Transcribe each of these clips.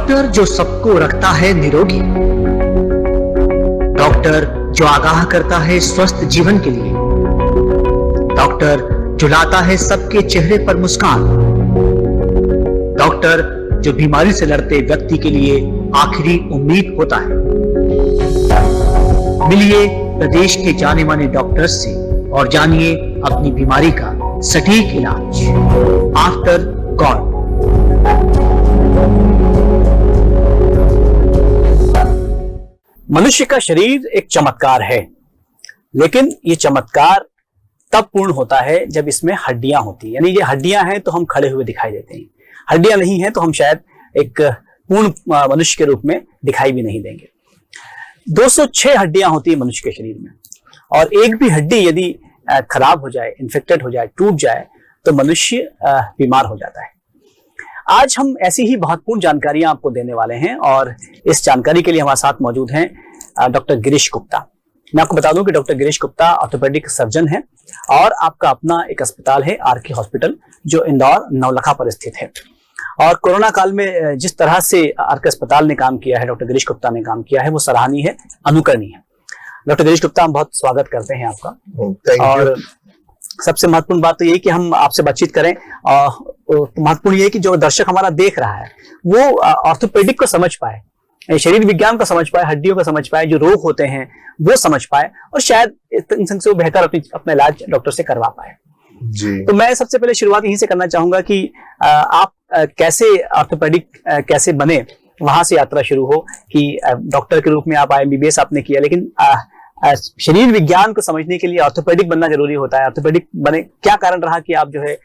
Doctor जो सबको रखता है निरोगी, डॉक्टर जो आगाह करता है स्वस्थ जीवन के लिए, डॉक्टर जो लाता है सबके चेहरे पर मुस्कान, डॉक्टर जो बीमारी से लड़ते व्यक्ति के लिए आखिरी उम्मीद होता है। मिलिए प्रदेश के जाने माने डॉक्टर्स से और जानिए अपनी बीमारी का सटीक इलाज। After God. मनुष्य का शरीर एक चमत्कार है, लेकिन ये चमत्कार तब पूर्ण होता है जब इसमें हड्डियां होती हैं। यानी ये हड्डियां हैं तो हम खड़े हुए दिखाई देते हैं, हड्डियां नहीं हैं तो हम शायद एक पूर्ण मनुष्य के रूप में दिखाई भी नहीं देंगे। 206 हड्डियां होती है मनुष्य के शरीर में, और एक भी हड्डी यदि खराब हो जाए, इन्फेक्टेड हो जाए, टूट जाए तो मनुष्य बीमार हो जाता है। आज हम ऐसी ही महत्वपूर्ण जानकारियां आपको देने वाले हैं, और इस जानकारी के लिए हमारे साथ मौजूद हैं डॉक्टर गिरीश गुप्ता। मैं आपको बता दूं कि doctor Girish Gupta orthopaedic surgeon है और आपका अपना एक अस्पताल है आरके हॉस्पिटल, जो इंदौर नवलखा पर स्थित है। और कोरोना काल में जिस तरह से आरके अस्पताल ने काम किया है, डॉक्टर गिरीश गुप्ता ने काम किया है, वो सराहनीय है, अनुकरणीय है। डॉक्टर गिरीश गुप्ता, हम बहुत स्वागत करते हैं आपका। और सबसे महत्वपूर्ण बात तो ये कि हम आपसे बातचीत करें, और महत्वपूर्ण ये कि जो दर्शक हमारा देख रहा है वो ऑर्थोपेडिक को समझ पाए, शरीर विज्ञान को समझ पाए, हड्डियों को समझ पाए, जो रोग होते हैं वो समझ पाए, और शायद इन से वो बेहतर अपना इलाज डॉक्टर से करवा पाए जी। तो मैं सबसे पहले शुरुआत यहीं से करना चाहूंगा कि आप कैसे ऑर्थोपेडिक कैसे बने, वहां से यात्रा शुरू हो कि डॉक्टर के रूप में आप एमबीबीएस आपने किया, लेकिन शरीर विज्ञान को समझने के लिए ऑर्थोपेडिक बनना जरूरी होता है। ऑर्थोपेडिक बने, क्या कारण रहा कि आप जो है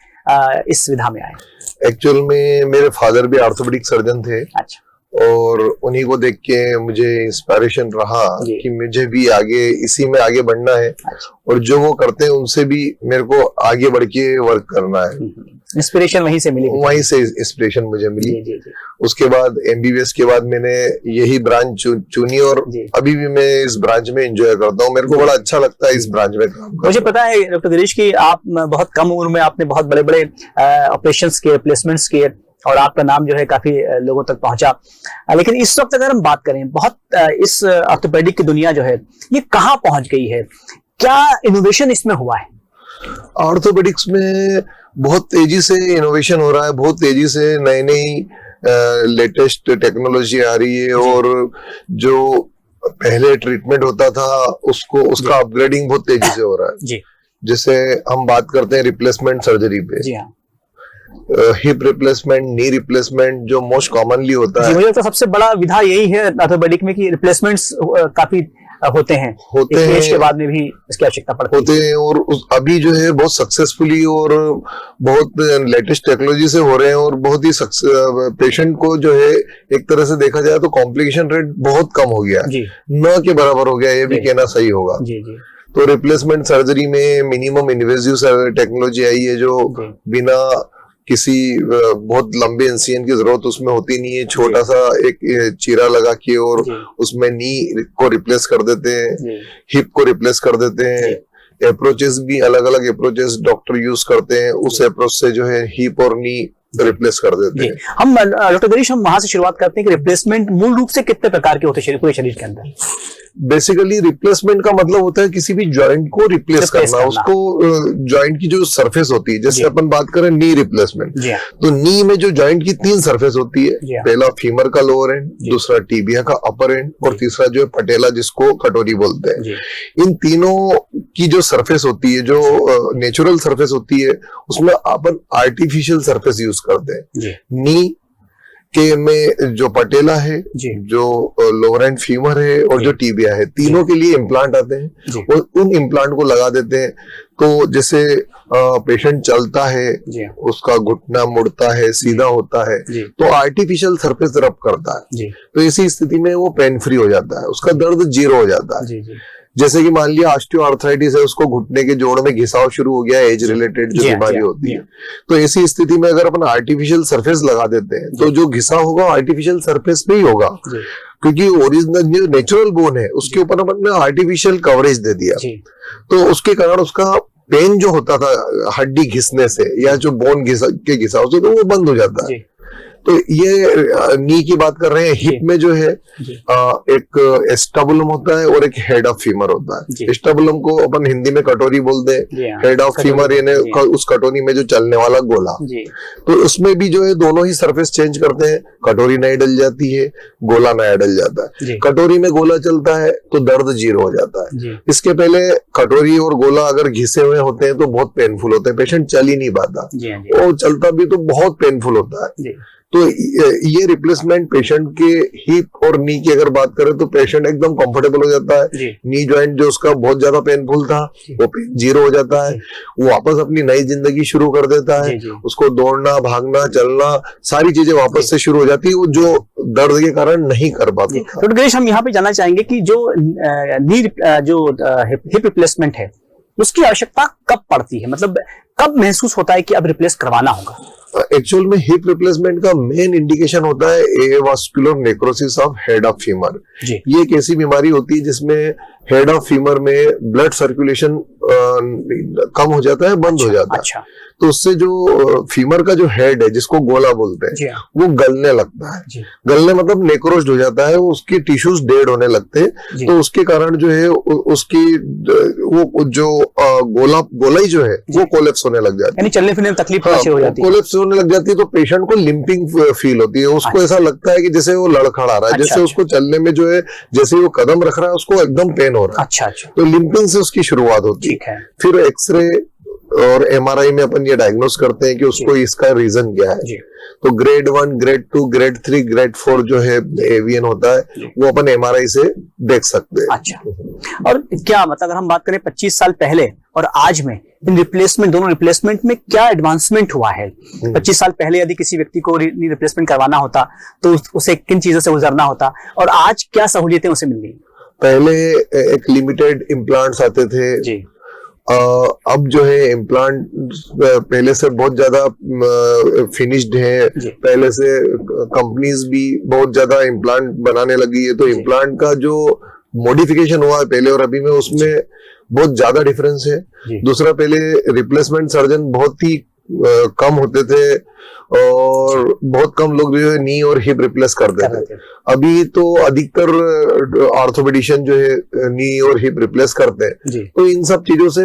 इस विधा में आए? एक्चुअल में मेरे फादर भी ऑर्थोपेडिक सर्जन थे। अच्छा। और उन्हीं को देख के मुझे इंस्पिरेशन रहा कि मुझे भी आगे इसी में आगे बढ़ना है। अच्छा। और जो वो करते हैं उनसे भी मेरे को आगे बढ़ के वर्क करना है। इंस्पिरेशन वहीं से मिली? वहीं से इंस्पिरेशन मुझे मिली। जी। उसके बाद एमबीबीएस के बाद मैंने यही ब्रांच चुनी, और अभी भी मैं इस ब्रांच में एंजॉय करता हूँ। मेरे को बड़ा अच्छा लगता है इस ब्रांच में काम करना। मुझे पता है डॉक्टर गिरीश की आप बहुत कम उम्र में आपने बहुत बड़े बड़े ऑपरेशंस किए, प्लेसमेंट्स किए, और आपका नाम जो है काफी लोगों तक पहुंचा। लेकिन इस वक्त अगर हम बात करें, बहुत इस ऑर्थोपेडिक की दुनिया जो है ये कहाँ पहुंच गई है, क्या इनोवेशन इसमें हुआ है? ऑर्थोपेडिक्स में बहुत तेजी से इनोवेशन हो रहा है, बहुत तेजी से नई नई लेटेस्ट टेक्नोलॉजी आ रही है, और जो पहले ट्रीटमेंट होता था उसका अपग्रेडिंग बहुत तेजी से हो रहा है जी। जैसे हम बात करते हैं रिप्लेसमेंट सर्जरी पे, जी हाँ। हिप रिप्लेसमेंट, नी रिप्लेसमेंट जो मोस्ट कॉमनली होता है। मुझे तो सबसे बड़ा विधा यही है ऑर्थोपेडिक में कि रिप्लेसमेंट्स काफी होते हैं एज के बाद में भी इसकी आवश्यकता पड़ती है। और अभी जो है बहुत सक्सेसफुली और बहुत लेटेस्ट टेक्नोलॉजी से हो रहे हैं, और बहुत ही पेशेंट को जो है एक तरह से देखा जाए तो कॉम्प्लिकेशन रेट बहुत कम हो गया, न के बराबर हो गया, ये भी कहना सही होगा जी। तो रिप्लेसमेंट सर्जरी में मिनिमम इन्वेजिव टेक्नोलॉजी आई है, जो बिना किसी बहुत लंबे इंसिजन की जरूरत उसमें होती नहीं है। छोटा सा एक चीरा लगा के और उसमें नी को रिप्लेस कर देते हैं, हिप को रिप्लेस कर देते हैं। अप्रोचेस भी अलग अलग अप्रोचेस डॉक्टर यूज करते हैं, उस अप्रोच से जो है हिप और नी रिप्लेस कर देते हैं। हम डॉक्टर गिरीश, हम वहां से शुरुआत करते हैं कि रिप्लेसमेंट मूल रूप से कितने प्रकार के होते हैं पूरे शरीर के अंदर? बेसिकली रिप्लेसमेंट का मतलब होता है किसी भी जॉइंट को रिप्लेस करना। उसको जॉइंट की जो सरफेस होती है, जैसे अपन बात करें नी रिप्लेसमेंट, तो नी में जो जॉइंट की 3 सरफेस होती है। पहला फीमर का लोअर एंड, दूसरा टीबिया का अपर एंड, और तीसरा जो है पटेला जिसको कटोरी बोलते हैं। इन तीनों की जो सरफेस होती है, जो नेचुरल सरफेस होती है, उसमें अपन आर्टिफिशियल सरफेस यूज करते हैं। नी के में जो पटेला है, जो लोअर एंड फीमर है, और जो टीबिया है, तीनों के लिए इम्प्लांट आते हैं, और उन इम्प्लांट को लगा देते हैं। तो जैसे पेशेंट चलता है, उसका घुटना मुड़ता है, सीधा होता है, तो आर्टिफिशियल सरफेस रब करता है। तो ऐसी स्थिति में वो पेन फ्री हो जाता है, उसका दर्द 0 हो जाता है। जैसे कि मान लिया ऑस्टियोआर्थराइटिस है, उसको घुटने के जोड़ में घिसाव शुरू हो गया, एज रिलेटेड जो बीमारी होती है, तो ऐसी स्थिति में अगर अपन आर्टिफिशियल सरफेस लगा देते हैं तो जो घिसाव होगा आर्टिफिशियल सरफेस पे ही होगा, क्योंकि ओरिजिनल जो नेचुरल बोन है उसके ऊपर अपन ने आर्टिफिशियल कवरेज दे दिया। तो उसके कारण उसका पेन जो होता था हड्डी घिसने से या जो बोन के घिसाव से, तो वो बंद हो जाता है। तो ये नी की बात कर रहे हैं। हिप में जो है एक एस्टाबुलम होता है और एक हेड ऑफ फीमर होता है। एस्टाबुलम को अपन हिंदी में कटोरी बोलते हैं, हेड ऑफ फीमर यानी उस कटोरी में जो चलने वाला गोला। तो उसमें भी जो है दोनों ही सरफेस चेंज करते हैं, कटोरी नया डल जाती है, गोला नया डल जाता है। कटोरी में गोला चलता है तो दर्द 0 हो जाता है। इसके पहले कटोरी और गोला अगर घिसे हुए होते हैं तो बहुत पेनफुल होते हैं, पेशेंट चल ही नहीं पाता, और चलता भी तो बहुत पेनफुल होता है। तो ये रिप्लेसमेंट पेशेंट के हिप और नी की अगर बात करें तो पेशेंट एकदम कंफर्टेबल हो जाता है। नी जॉइंट जो उसका बहुत ज्यादा पेनफुल था वो 0 हो जाता है, वो वापस अपनी नई जिंदगी शुरू कर देता है। उसको दौड़ना, भागना, चलना, सारी चीजें वापस से शुरू हो जाती है, वो जो दर्द के कारण नहीं कर पाता। डॉक्टर गिरीश, हम यहाँ पे जानना चाहेंगे कि जो हिप रिप्लेसमेंट है उसकी आवश्यकता कब पड़ती है, मतलब कब महसूस होता है कि अब रिप्लेस करवाना होगा? एक्चुअल में हिप रिप्लेसमेंट का मेन इंडिकेशन होता है avascular necrosis of head of femur. ये एक ऐसी बीमारी होती है जिसमें हेड ऑफ फीमर में ब्लड सर्कुलेशन कम हो जाता है, बंद हो जाता है। तो उससे जो फीमर का जो हेड है जिसको गोला बोलते हैं वो गलने लगता है। गलने मतलब नेक्रोस्ड हो जाता है, उसकी टिश्यूज डेड होने लगते हैं। तो उसके कारण जो है उसकी वो जो गोला ही जो है वो कोलेप्स होने लग जाती है, चलने फिरने में तकलीफ हो जाती है, कोलेप्स होने लग जाती है। तो पेशेंट को लिंपिंग फील होती है, उसको ऐसा लगता है कि जैसे वो लड़खड़ा रहा है, जैसे उसको चलने में जो है जैसे वो कदम रख रहा है उसको एकदम पेन हो रहा है। तो लिंपिंग से उसकी शुरुआत होती है। फिर एक्सरे और एमआरआई में अपन ये डायग्नोस करते हैं कि उसको इसका रीजन क्या है। तो ग्रेड 1, ग्रेड 2, ग्रेड 3, ग्रेड 4 जो है एवीएन होता है वो अपन एमआरआई से देख सकते हैं। अच्छा, और क्या मतलब अगर हम बात करें 25 साल पहले और आज में इन दोनों रिप्लेसमेंट में क्या एडवांसमेंट हुआ है? 25 साल पहले यदि किसी व्यक्ति को रिप्लेसमेंट करवाना होता तो उसे किन चीजों से गुजरना होता, और आज क्या सहूलियतें उसे मिल रही? पहले एक लिमिटेड इम्प्लांट्स आते थे जी। अब जो है इम्प्लांट पहले से बहुत ज्यादा फिनिश्ड है, पहले से कंपनीज भी बहुत ज्यादा इम्प्लांट बनाने लगी है। तो इम्प्लांट का जो मॉडिफिकेशन हुआ है पहले और अभी में उसमें बहुत ज्यादा डिफरेंस है। दूसरा, पहले रिप्लेसमेंट सर्जन बहुत ही कम होते थे और बहुत कम लोग जो है नी और हिप रिप्लेस करते थे। अभी तो अधिकतर ऑर्थोपेडिशियन जो है नी और हिप रिप्लेस करते हैं। तो इन सब चीजों से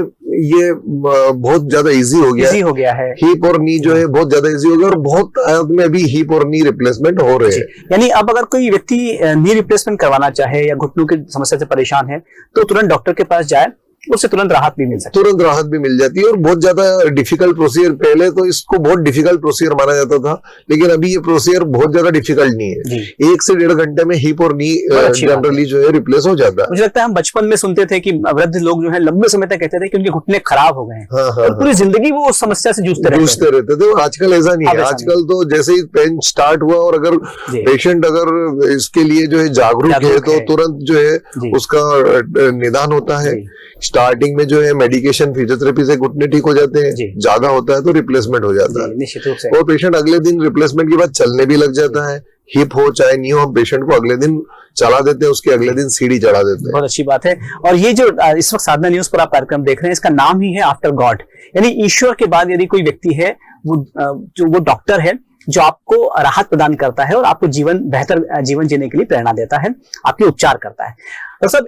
ये बहुत ज्यादा इजी हो गया है। हिप और नी जो है बहुत ज्यादा इजी हो गया और बहुत आयत में अभी हिप और नी रिप्लेसमेंट हो रहे हैं। यानी अब अगर कोई व्यक्ति नी रिप्लेसमेंट करवाना चाहे या घुटनों की समस्या से परेशान है तो तुरंत डॉक्टर के पास जाए, उससे तुरंत राहत भी मिल सकती है। तुरंत राहत भी मिल जाती है और बहुत ज्यादा डिफिकल्ट प्रोसीजर, पहले तो इसको बहुत डिफिकल्ट प्रोसीजर माना जाता था, लेकिन अभी ये प्रोसीजर बहुत ज्यादा डिफिकल्ट नहीं है। 1 से 1.5 घंटे में हिप और नी जनरली जो है रिप्लेस हो जाता है। मुझे लगता है हम बचपन में सुनते थे कि वृद्ध लोग जो है लंबे समय तक कहते थे कि उनके घुटने खराब हो गए हैं। और पूरी जिंदगी वो उस समस्या से जूझते रहते थे। आजकल ऐसा नहीं है। आजकल तो जैसे ही पेन स्टार्ट हुआ और अगर पेशेंट अगर इसके लिए जो है जागरूक है तो तुरंत जो है उसका निदान होता है। स्टार्टिंग में जो है मेडिकेशन, फिजियोथेरेपी से घुटने ठीक हो जाते हैं, ज्यादा होता है तो रिप्लेसमेंट हो जाता है निश्चित रूप से। और पेशेंट अगले दिन रिप्लेसमेंट के बाद चलने भी लग जाता है। हिप हो चाहे नी हो, हम पेशेंट को अगले दिन चला देते हैं, उसके अगले दिन सीढ़ी चढ़ा देते हैं। बहुत अच्छी बात है। और ये जो इस वक्त साधना न्यूज पर आप कार्यक्रम देख रहे हैं, इसका नाम ही है आफ्टर गॉड, यानी ईश्वर के बाद यदि कोई व्यक्ति है वो डॉक्टर है जो आपको राहत प्रदान करता है और आपको बेहतर जीवन जीने के लिए प्रेरणा देता है, आपके उपचार करता है। डॉक्टर साहब,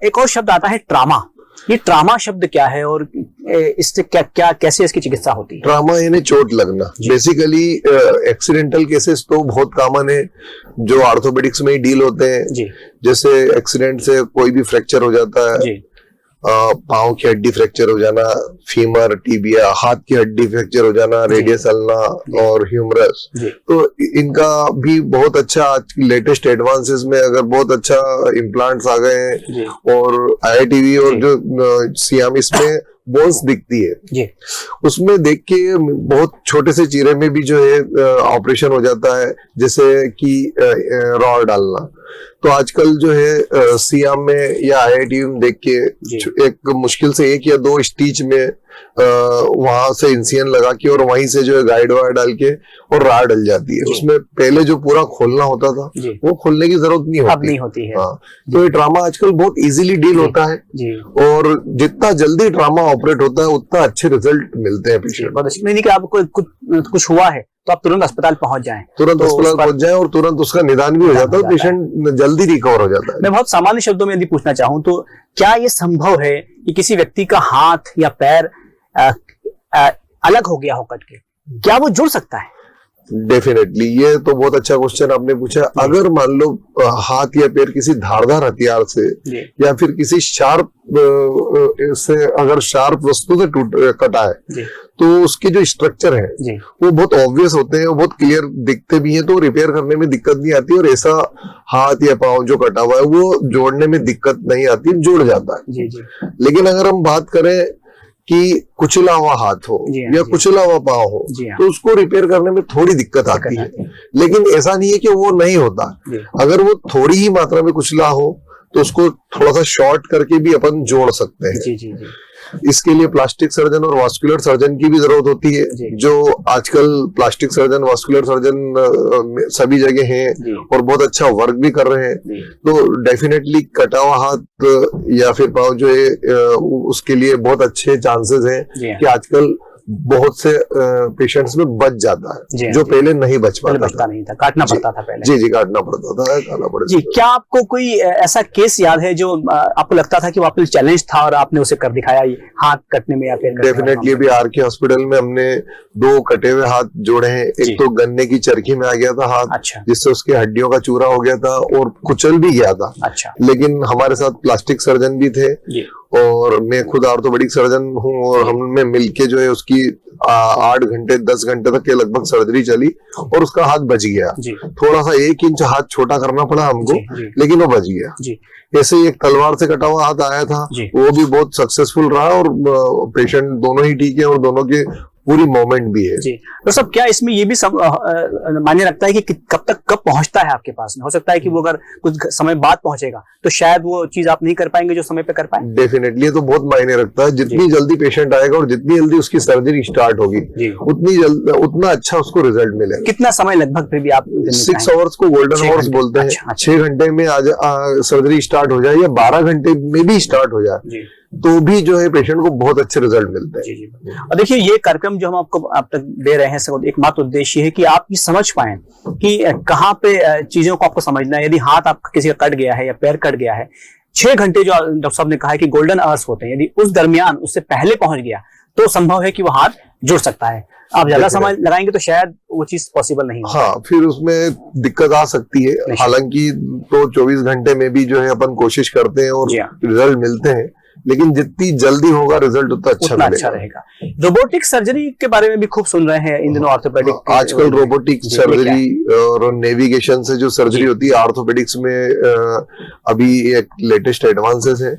एक और शब्द आता है ट्रामा। ये ट्रामा शब्द क्या है और इससे कैसे इसकी चिकित्सा होती है? ट्रामा यानी चोट लगना। बेसिकली एक्सीडेंटल केसेस तो बहुत कॉमन है जो ऑर्थोपेडिक्स में ही डील होते हैं। जैसे एक्सीडेंट से कोई भी फ्रैक्चर हो जाता है, पांव की हड्डी फ्रैक्चर हो जाना, फीमर, टिबिया, हाथ की हड्डी फ्रैक्चर हो जाना, रेडियस अल्ना और ह्यूमरस। तो इनका भी बहुत अच्छा आज लेटेस्ट एडवांसेस में अगर बहुत अच्छा इम्प्लांट्स आ गए हैं और आईआईटीवी और जो सियाम इसमें बोन्स दिखती है, उसमें देख के बहुत छोटे से चीरे में भी जो है ऑपरेशन हो जाता है, जैसे कि रॉड डालना। तो आजकल जो है सियाम में या आईआईटी में देख के एक मुश्किल से 1 या 2 स्टिच में वहां से इंसियन लगा के और वहीं से जो है गाइड वायर डाल के और राड डल जाती है। उसमें पहले जो पूरा खोलना होता था वो खोलने की जरूरत नहीं होती है। हाँ, तो ये ट्रामा आजकल बहुत इजीली डील होता है और जितना जल्दी ट्रामा ऑपरेट होता है उतना अच्छे रिजल्ट मिलते हैं पेशेंट। नहीं कि आपको कुछ हुआ है तो आप तुरंत अस्पताल पहुंच जाएं, तुरंत अस्पताल पहुंच जाएं और तुरंत उसका निदान भी हो जाता है, पेशेंट जल्दी रिकवर हो जाता है। मैं बहुत सामान्य शब्दों में यदि पूछना चाहूं तो क्या ये संभव है कि किसी व्यक्ति का हाथ या पैर अलग हो गया हो कट के, क्या वो जुड़ सकता है? डेफिनेटली, ये तो बहुत अच्छा क्वेश्चन आपने पूछा। अगर मान लो हाथ या पैर किसी धारदार हथियार से या फिर किसी शार्प से, अगर शार्प वस्तु से कटा है तो उसके जो स्ट्रक्चर है वो बहुत ऑब्वियस होते हैं, वो बहुत क्लियर दिखते भी हैं, तो रिपेयर करने में दिक्कत नहीं आती, और ऐसा हाथ या पांव जो कटा हुआ है वो जोड़ने में दिक्कत नहीं आती, जुड़ जाता है। लेकिन अगर हम बात करें कि कुचला हुआ हाथ हो या कुचला हुआ पाँव हो तो उसको रिपेयर करने में थोड़ी दिक्कत आती है, लेकिन ऐसा नहीं है कि वो नहीं होता। अगर वो थोड़ी ही मात्रा में कुचला हो तो उसको थोड़ा सा शॉर्ट करके भी अपन जोड़ सकते हैं। इसके लिए प्लास्टिक सर्जन और वास्कुलर सर्जन की भी जरूरत होती है, जो आजकल प्लास्टिक सर्जन, वास्कुलर सर्जन सभी जगह हैं और बहुत अच्छा वर्क भी कर रहे हैं। तो डेफिनेटली कटा हुआ हाथ या फिर पाँव जो है उसके लिए बहुत अच्छे चांसेस हैं कि आजकल बहुत से पेशेंट्स में बच जाता है, जो पहले नहीं बच पाता नहीं था, काटना पड़ता था पहले। जी, काटना पड़ता था, काटना पड़ता जी। क्या आपको कोई ऐसा केस याद है जो आपको लगता था कि वो आपके चैलेंज था और आपने उसे कर दिखाया, हाथ कटने में या फिर? डेफिनेटली, अभी आरके हॉस्पिटल में हमने 2 कटे हुए हाथ जोड़े हैं। एक तो गन्ने की चरखी में आ गया था हाथ, जिससे उसकी हड्डियों का चूरा हो गया था और कुचल भी गया था। लेकिन हमारे साथ प्लास्टिक सर्जन भी थे और मैं खुद ऑर्थोपेडिक सर्जन हूँ, और हमने मिलके जो है उसकी 8 घंटे 10 घंटे तक के लगभग सर्जरी चली और उसका हाथ बच गया। थोड़ा सा 1 इंच हाथ छोटा करना पड़ा हमको, लेकिन वो बच गया। ऐसे ही एक तलवार से कटा हुआ हाथ आया था, वो भी बहुत सक्सेसफुल रहा और पेशेंट दोनों ही ठीक है और दोनों के पूरी मोमेंट भी है। जी, तो सब क्या इसमें ये भी मायने रखता है कि कब पहुंचता है आपके पास? हो सकता है कि वो अगर कुछ समय बाद पहुंचेगा तो शायद वो चीज आप नहीं कर पाएंगे जो समय पे कर पाएंगे। डेफिनेटली, ये तो बहुत मायने रखता है। जितनी जल्दी पेशेंट आएगा और जितनी जल्दी उसकी सर्जरी स्टार्ट होगी उतना अच्छा उसको रिजल्ट मिलेगा। कितना समय लगभग फिर भी आप? 6 आवर्स को गोल्डन आवर्स बोलते हैं। 6 घंटे में सर्जरी स्टार्ट हो जाए या 12 घंटे में भी स्टार्ट हो जाए तो भी जो है पेशेंट को बहुत अच्छे रिजल्ट मिलते हैं। जी। और देखिए, ये कार्यक्रम जो हम आपको अब तक दे रहे हैं, एकमात्र उद्देश्य है कि आप ये समझ पाएं कि कहाँ पे चीजों को आपको समझना है। यदि हाथ आपका किसी का कट गया है या पैर कट गया है, 6 घंटे जो डॉक्टर साहब ने कहा है कि गोल्डन आवर्स होते हैं, यदि उस दरमियान उससे पहले पहुंच गया तो संभव है कि वो हाथ जुड़ सकता है। आप ज्यादा समय लगाएंगे तो शायद वो चीज पॉसिबल नहीं होगा। हाँ, फिर उसमें दिक्कत आ सकती है। हालांकि तो 24 घंटे में भी जो है अपन कोशिश करते हैं और रिजल्ट मिलते हैं, लेकिन जितनी जल्दी होगा रिजल्ट उतना अच्छा रहेगा। रोबोटिक सर्जरी के बारे में भी खूब सुन रहे हैं इन दिनों ऑर्थोपेडिक। आजकल रोबोटिक सर्जरी और नेविगेशन से जो सर्जरी होती है ऑर्थोपेडिक्स में, अभी एक लेटेस्ट एडवांसेस है,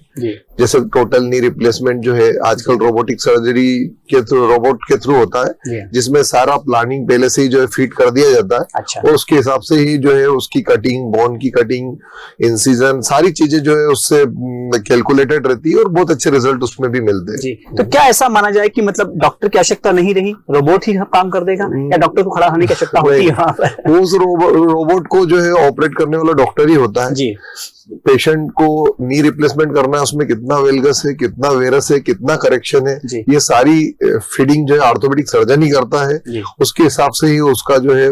जैसे टोटल नी रिप्लेसमेंट जो है आजकल रोबोटिक सर्जरी के थ्रू, रोबोट के थ्रू होता है, जिसमें सारा प्लानिंग पहले से ही जो है फीड कर दिया जाता है और उसके हिसाब से ही जो है उसकी कटिंग, बोन की कटिंग, इंसिजन, सारी चीजें जो है उससे कैलकुलेटेड रहती है और बहुत अच्छे रिजल्ट उसमें भी मिलते हैं। जी, तो क्या ऐसा माना जाए कि मतलब डॉक्टर की आवश्यकता नहीं रही, रोबोट ही काम कर देगा, या डॉक्टर को खड़ा होने की आवश्यकता होती है वहां पर? उस रोबोट को जो है ऑपरेट करने वाला डॉक्टर ही होता है। जी, पेशेंट को नी रिप्लेसमेंट करना है, उसमें कितना वेलगस है, कितना वेरस है, कितना करेक्शन है, ये सारी फीडिंग जो है ऑर्थोपेडिक सर्जन ही करता है। उसके हिसाब से ही उसका जो है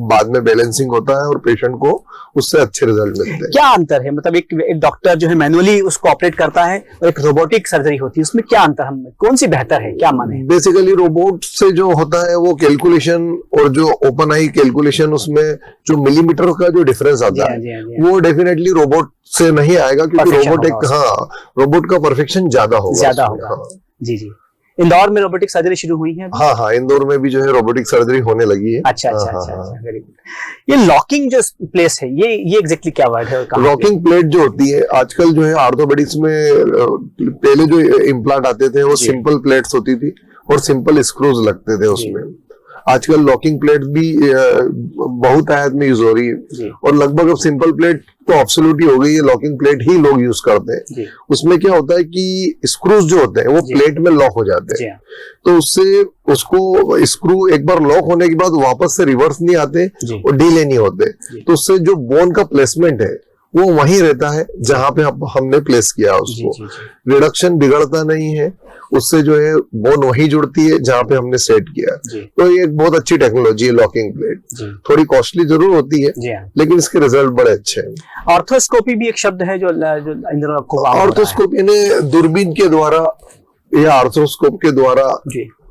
बाद में बैलेंसिंग होता है और पेशेंट को उससे अच्छे रिजल्ट मिलते हैं। क्या अंतर है, मतलब एक डॉक्टर जो है मैनुअली उसको ऑपरेट करता है और एक रोबोटिक सर्जरी होती है, उसमें क्या अंतर, हम कौन सी बेहतर है, क्या माने? बेसिकली रोबोट से जो होता है वो कैलकुलेशन और जो ओपन आई कैलकुलेशन, उसमें जो मिलीमीटर का जो डिफरेंस आता है वो डेफिनेटली रोबोट से नहीं आएगा, क्योंकि रोबोट का परफेक्शन ज्यादा होगा। जी। इंदौर में रोबोटिक सर्जरी शुरू हुई है? हाँ, इंदौर में भी जो है रोबोटिक सर्जरी होने लगी है। अच्छा, वेरी गुड। ये लॉकिंग जो प्लेस है, ये एग्जैक्टली क्या वर्ड है? लॉकिंग प्लेट जो होती है आजकल जो है ऑर्थोपेडिक्स में, पहले जो इम्प्लांट आते थे वो सिंपल प्लेट्स होती थी और सिंपल स्क्रूज लगते थे उसमें। आजकल लॉकिंग प्लेट भी बहुत आयात में यूज हो रही है और लगभग अब सिंपल प्लेट तो ऑब्सोल्यूट ही हो गई है, लॉकिंग प्लेट ही लोग यूज करते हैं। उसमें क्या होता है कि स्क्रूज जो होते हैं वो प्लेट में लॉक हो जाते हैं, तो उससे उसको स्क्रू एक बार लॉक होने के बाद वापस से रिवर्स नहीं आते और ढीले नहीं होते, तो उससे जो बोन का प्लेसमेंट है वो वहीं रहता है जहां पे हमने प्लेस किया उसको। रिडक्शन बिगड़ता नहीं है, उससे जो है बोन वहीं जुड़ती है जहां पे हमने सेट किया। तो ये एक बहुत अच्छी टेक्नोलॉजी है लॉकिंग प्लेट। थोड़ी कॉस्टली जरूर होती है लेकिन इसके रिजल्ट बड़े अच्छे हैं। ऑर्थोस्कोपी भी एक शब्द है जो इंद्र को ऑर्थोस्कोपी ने दूरबीन के द्वारा या आर्थ्रोस्कोप के द्वारा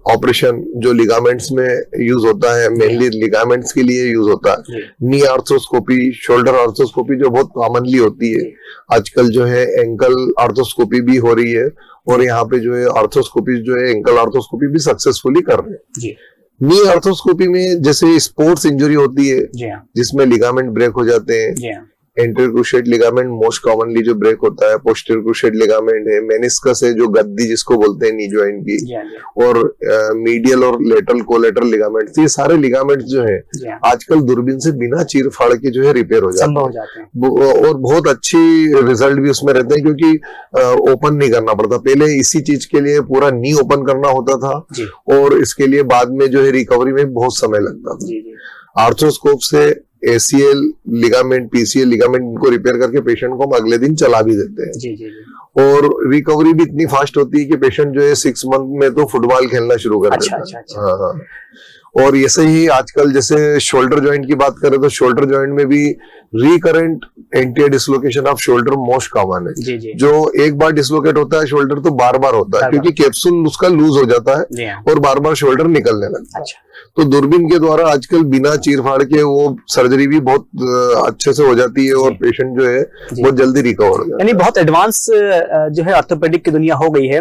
ऑपरेशन जो लिगामेंट्स में यूज होता है, मेनली लिगामेंट्स के लिए यूज होता है। नी आर्थ्रोस्कोपी, शोल्डर आर्थ्रोस्कोपी जो बहुत कॉमनली होती है आजकल, जो है एंकल आर्थ्रोस्कोपी भी हो रही है और यहाँ पे जो है आर्थ्रोस्कोपी जो है एंकल आर्थ्रोस्कोपी भी सक्सेसफुली कर रहे हैं। नी आर्थ्रोस्कोपी में जैसे स्पोर्ट्स इंजरी होती है जिसमें लिगामेंट ब्रेक हो जाते हैं, anterior cruciate ligament most commonly जो ब्रेक होता है, पोस्टीरियर क्रूशिएट लिगामेंट है, मेनिस्कस है जो गद्दी जिसको बोलते हैं नी जॉइंट की, और मीडियल और लेटरल कोलेटरल लिगामेंट, ये सारे लिगामेंट जो है आजकल दूरबीन से बिना चीर फाड़ के जो है रिपेयर हो जाते हैं और बहुत अच्छी रिजल्ट भी उसमें रहते हैं क्योंकि ओपन नहीं करना पड़ता। पहले इसी चीज के लिए पूरा नी ओपन करना होता था और इसके लिए बाद में जो है रिकवरी में बहुत समय लगता था। आर्थ्रोस्कोप से ACL लिगामेंट, PCL लिगामेंट इनको रिपेयर करके पेशेंट को हम अगले दिन चला भी देते हैं। और रिकवरी भी इतनी फास्ट होती है कि पेशेंट जो है 6 मंथ में तो फुटबॉल खेलना शुरू कर देता है। हाँ। और ऐसे ही आजकल जैसे शोल्डर जॉइंट की बात करें तो शोल्डर जॉइंट में भी recurrent anterior dislocation off shoulder most common है। जो एक बार डिसलोकेट होता है शोल्डर तो बार बार होता है क्योंकि कैप्सूल उसका लूज हो जाता है और बार बार शोल्डर निकलने लगता है। तो दूरबीन के द्वारा आजकल बिना चीर फाड़ के वो सर्जरी भी बहुत अच्छे से हो जाती है और पेशेंट जो है बहुत जल्दी रिकवर हो जाता है। यानी बहुत एडवांस जो है ऑर्थोपेडिक की दुनिया हो गई है।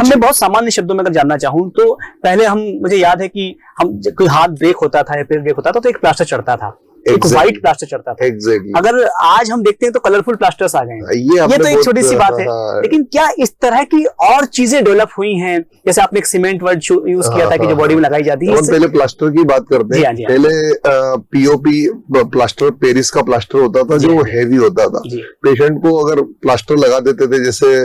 हमने बहुत सामान्य शब्दों में अगर जानना चाहूँ तो पहले मुझे याद है कि हम कोई हाथ ब्रेक होता था या पैर ब्रेक होता था तो एक प्लास्टर चढ़ता था, एक व्हाइट प्लास्टर चढ़ता था। अगर आज हम देखते हैं तो कलरफुल प्लास्टर्स आ गए हैं। ये तो एक छोटी सी बात है। लेकिन क्या इस तरह की और चीजें डेवलप हुई हैं? जैसे आपने एक सीमेंट वर्ड यूज किया था कि जो बॉडी में लगाई जाती है। पहले प्लास्टर की बात करते हैं। पहले पीओपी प्लास्टर, पेरिस का प्लास्टर होता था जो हैवी होता था। पेशेंट को अगर प्लास्टर लगा देते थे, जैसे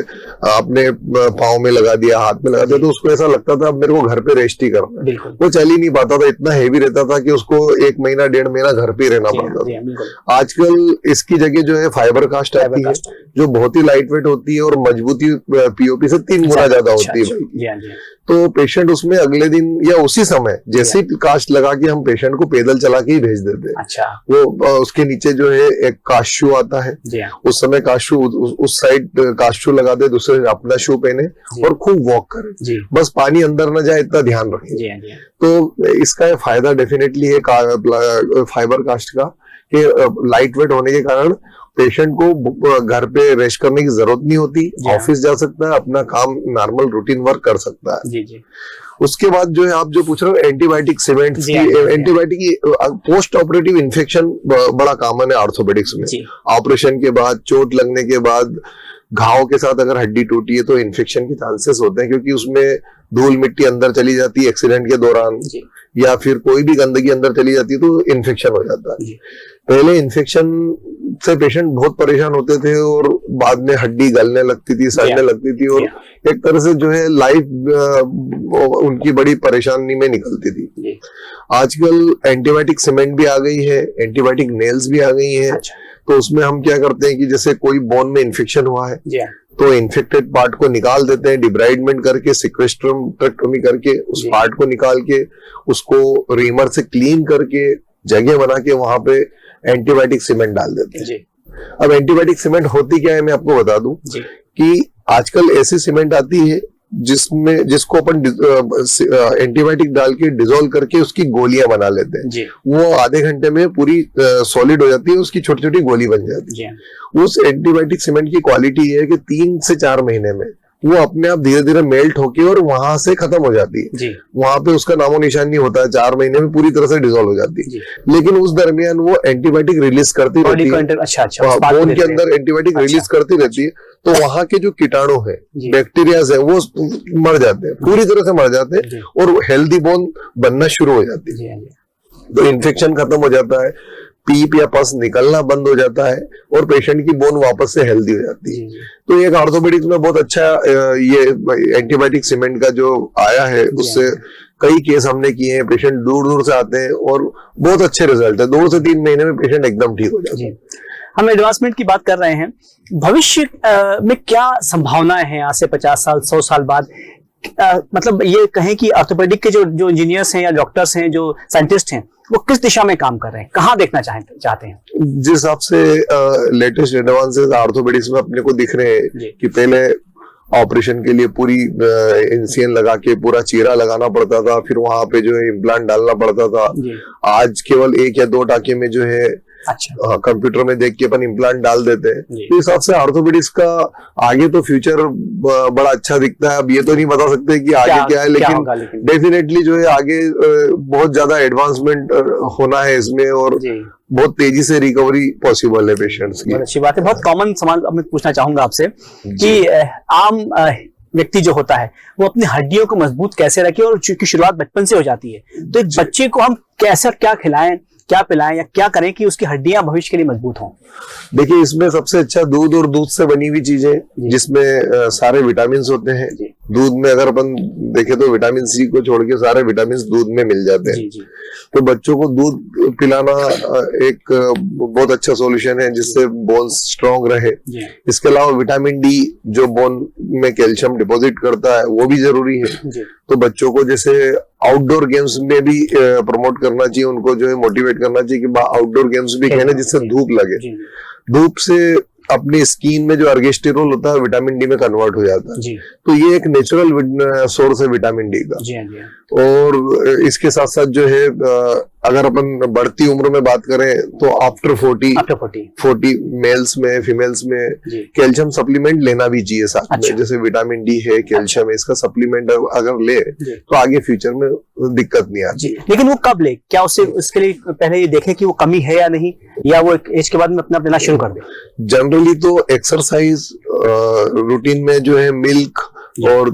आपने पाँव में लगा दिया, हाथ में लगा दिया, तो उसको ऐसा लगता था मेरे को घर पे रेस्ट ही करना। वो चल ही नहीं पाता था, इतना हैवी रहता था कि उसको 1 महीना 1.5 महीना घर पे रहना पड़ता था। आजकल इसकी जगह जो है फाइबर कास्ट आती है जो बहुत ही लाइट वेट होती है और मजबूती पीओपी से 3 गुना ज्यादा होती है। तो पेशेंट उसमें अगले दिन या उसी समय जैसे ही कास्ट लगा के हम पेशेंट को पैदल चला के ही भेज देते हैं। वो उसके नीचे जो है एक कास्ट शू आता है, उस समय कास्ट शू उस साइड कास्ट शू लगा दे, दूसरे अपना शू पहने और खूब वॉक करे, बस पानी अंदर न जाए इतना ध्यान रखें। तो इसका फायदा डेफिनेटली है फाइबर कास्ट का कि लाइट वेट होने के कारण पेशेंट को घर पे रेस्ट करने की जरूरत नहीं होती, ऑफिस जा सकता है, अपना काम नॉर्मल रूटीन वर्क कर सकता है। उसके बाद जो है आप जो पूछ रहे हो एंटीबायोटिक सीमेंट की, एंटीबायोटिक की पोस्ट ऑपरेटिव इन्फेक्शन बड़ा कॉमन है ऑर्थोपेडिक्स में। ऑपरेशन के बाद, चोट लगने के बाद, घाव के साथ अगर हड्डी टूटी है तो इन्फेक्शन के चांसेस होते हैं क्योंकि उसमें धूल मिट्टी अंदर चली जाती है एक्सीडेंट के दौरान या फिर कोई भी गंदगी अंदर चली जाती है तो इन्फेक्शन हो जाता है। पहले इन्फेक्शन से पेशेंट बहुत परेशान होते थे और बाद में हड्डी गलने लगती थी, सड़ने लगती थी और एक तरह से जो है लाइफ उनकी बड़ी परेशानी में निकलती थी। आजकल एंटीबायोटिक सीमेंट भी आ गई है, एंटीबायोटिक नेल्स भी आ गई है। तो उसमें हम क्या करते हैं कि जैसे कोई बोन में इन्फेक्शन हुआ है तो इन्फेक्टेड पार्ट को निकाल देते हैं, डिब्राइडमेंट करके, सिक्वेस्ट्रमी करके उस पार्ट को निकाल के उसको रीमर से क्लीन करके जगह बना के वहां पे एंटीबायोटिक सीमेंट डाल देते हैं। अब एंटीबायोटिक सीमेंट होती क्या है मैं आपको बता दूं कि आजकल ऐसी सीमेंट आती है जिसको अपन एंटीबायोटिक डाल के डिसॉल्व करके उसकी गोलियां बना लेते हैं। वो आधे घंटे में पूरी सॉलिड हो जाती है, उसकी छोटी छोटी गोली बन जाती है। उस एंटीबायोटिक सीमेंट की क्वालिटी है कि 3 से 4 महीने में वो अपने आप धीरे धीरे मेल्ट होके और वहां से खत्म हो जाती है। वहां पे उसका नामो निशान नहीं होता है, 4 महीने में पूरी तरह से डिसॉल्व हो जाती है। लेकिन उस दरमियान वो एंटीबायोटिक रिलीज करती रहती है, बोन के अंदर एंटीबायोटिक रिलीज करती रहती है, तो वहां के जो कीटाणु है, बैक्टीरियाज है, वो मर जाते हैं, पूरी तरह से मर जाते हैं और हेल्दी बोन बनना शुरू हो जाती है। तो इन्फेक्शन खत्म हो जाता है, पीप या पस निकलना बंद हो जाता है और पेशेंट की बोन वापस से हेल्दी हो जाती है। तो एक ऑर्थोपेडिक्स में बहुत अच्छा ये एंटीबायोटिक सीमेंट का जो आया है उससे कई केस हमने किए हैं। पेशेंट दूर दूर से आते हैं और बहुत अच्छे रिजल्ट है, 2 से 3 महीने में पेशेंट एकदम ठीक हो जाता है। हम एडवांसमेंट की बात कर रहे हैं, भविष्य में क्या संभावनाएं हैं आज से 50 साल 100 साल बाद? मतलब ये कहें कि ऑर्थोपेडिक के जो इंजीनियर्स हैं या डॉक्टर्स हैं, जो साइंटिस्ट हैं, वो किस दिशा में काम कर रहे हैं, कहाँ देखना चाहते हैं? जिस हिसाब से लेटेस्ट एडवांसेस ऑर्थोपेडिक्स में अपने को दिख रहे हैं कि पहले ऑपरेशन के लिए पूरी इंसियन लगा के पूरा चीरा लगाना पड़ता था, फिर वहां पे जो है इम्प्लांट डालना पड़ता था। आज केवल 1 या 2 टाके में जो है अच्छा कंप्यूटर में देख के अपन इम्प्लांट डाल देते हैं। तो इस हिसाब से ऑर्थोपेडिक्स का आगे तो फ्यूचर बड़ा अच्छा दिखता है। अब ये तो नहीं बता सकते कि आगे क्या है, लेकिन डेफिनेटली जो है आगे बहुत ज्यादा एडवांसमेंट होना है इसमें, और बहुत तेजी से रिकवरी पॉसिबल है पेशेंट्स की। अच्छी बात है। बहुत कॉमन सवाल अब मैं पूछना चाहूंगा आपसे कि आम व्यक्ति जो होता है वो अपनी हड्डियों को मजबूत कैसे रखे, और चूंकि शुरुआत बचपन से हो जाती है, तो एक बच्चे को हम कैसे क्या खिलाएं, क्या पिलाएं या क्या करें कि उसकी हड्डियां भविष्य के लिए मजबूत हों? देखिए, इसमें सबसे अच्छा दूध और दूध से बनी हुई चीजें जिसमें सारे विटामिन होते हैं। दूध में अगर अपन देखें तो विटामिन सी को छोड़ के सारे विटामिन दूध में मिल जाते हैं। तो बच्चों को दूध पिलाना एक बहुत अच्छा सॉल्यूशन है जिससे बोन्स स्ट्रांग रहे। इसके अलावा विटामिन डी जो बोन में कैल्शियम डिपॉजिट करता है वो भी जरूरी है। तो बच्चों को जैसे आउटडोर गेम्स में भी प्रमोट करना चाहिए, उनको जो है मोटिवेट करना चाहिए कि आउटडोर गेम्स भी खेलें जिससे धूप लगे। धूप से अपनी स्किन में जो अर्गेस्टेरोल होता है विटामिन डी में कन्वर्ट हो जाता है। तो ये एक नेचुरल सोर्स है विटामिन डी का। और इसके साथ साथ जो है अगर अपन बढ़ती उम्र में बात करें तो आफ्टर 40 मेल्स में फीमेल्स में कैल्शियम सप्लीमेंट लेना भी चाहिए साथ में। जैसे विटामिन डी है, कैल्शियम है, इसका सप्लीमेंट अगर ले तो आगे फ्यूचर में दिक्कत नहीं आती। लेकिन वो कब ले? क्या उसके लिए पहले ये देखें कि वो कमी है या नहीं, या वो एज के बाद में अपना लेना शुरू कर दे? जनरली तो एक्सरसाइज रूटीन में जो है मिल्क और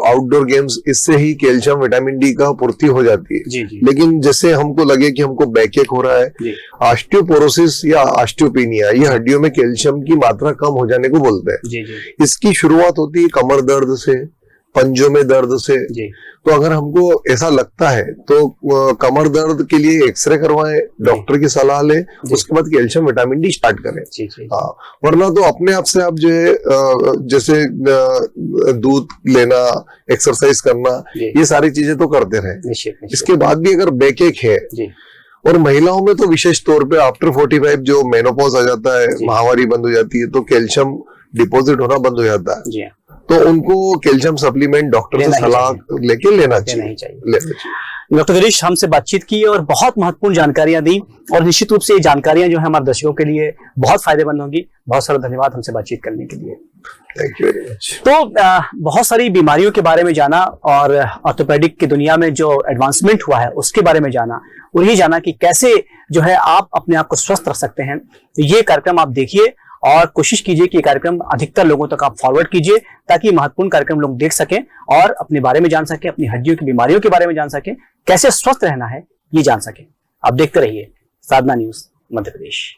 आउटडोर गेम्स, इससे ही कैल्शियम विटामिन डी का पूर्ति हो जाती है। लेकिन जैसे हमको लगे कि हमको बैकएक हो रहा है, ऑस्टियोपोरोसिस या ऑस्टियोपेनिया, ये हड्डियों में कैल्शियम की मात्रा कम हो जाने को बोलते हैं। इसकी शुरुआत होती है कमर दर्द से, पंजों में दर्द से। तो अगर हमको ऐसा लगता है तो कमर दर्द के लिए एक्सरे करवाएं, डॉक्टर की सलाह लें, उसके बाद कैल्शियम विटामिन डी स्टार्ट करें। हाँ, वरना तो अपने आप से आप जो है जैसे दूध लेना, एक्सरसाइज करना, ये सारी चीजें तो करते रहे। इसके बाद भी अगर बैकएक है, और महिलाओं में तो विशेष तौर पे आफ्टर 45 जो मेनोपॉज आ जाता है, माहवारी बंद हो जाती है, तो कैल्शियम डिपॉजिट होना बंद हो जाता है। तो उनको कैल्शियम सप्लीमेंट डॉक्टर से सलाह लेके लेना चाहिए। डॉक्टर गिरीश हमसे बातचीत की और बहुत महत्वपूर्ण जानकारियां दी, और निश्चित रूप से ये जानकारियां जो है हमारे दर्शकों के लिए बहुत फायदेमंद होंगी। बहुत सारा धन्यवाद हमसे बातचीत करने के लिए। Thank you very much. तो बहुत सारी बीमारियों के बारे में जाना, और ऑर्थोपेडिक की दुनिया में जो एडवांसमेंट हुआ है उसके बारे में जाना, और यही जाना कि कैसे जो है आप अपने आप को स्वस्थ रख सकते हैं। तो ये कार्यक्रम आप देखिए और कोशिश कीजिए कि ये कार्यक्रम अधिकतर लोगों तक आप फॉरवर्ड कीजिए, ताकि महत्वपूर्ण कार्यक्रम लोग देख सकें और अपने बारे में जान सकें, अपनी हड्डियों की बीमारियों के बारे में जान सकें, कैसे स्वस्थ रहना है ये जान सकें। आप देखते रहिए साधना न्यूज मध्य प्रदेश।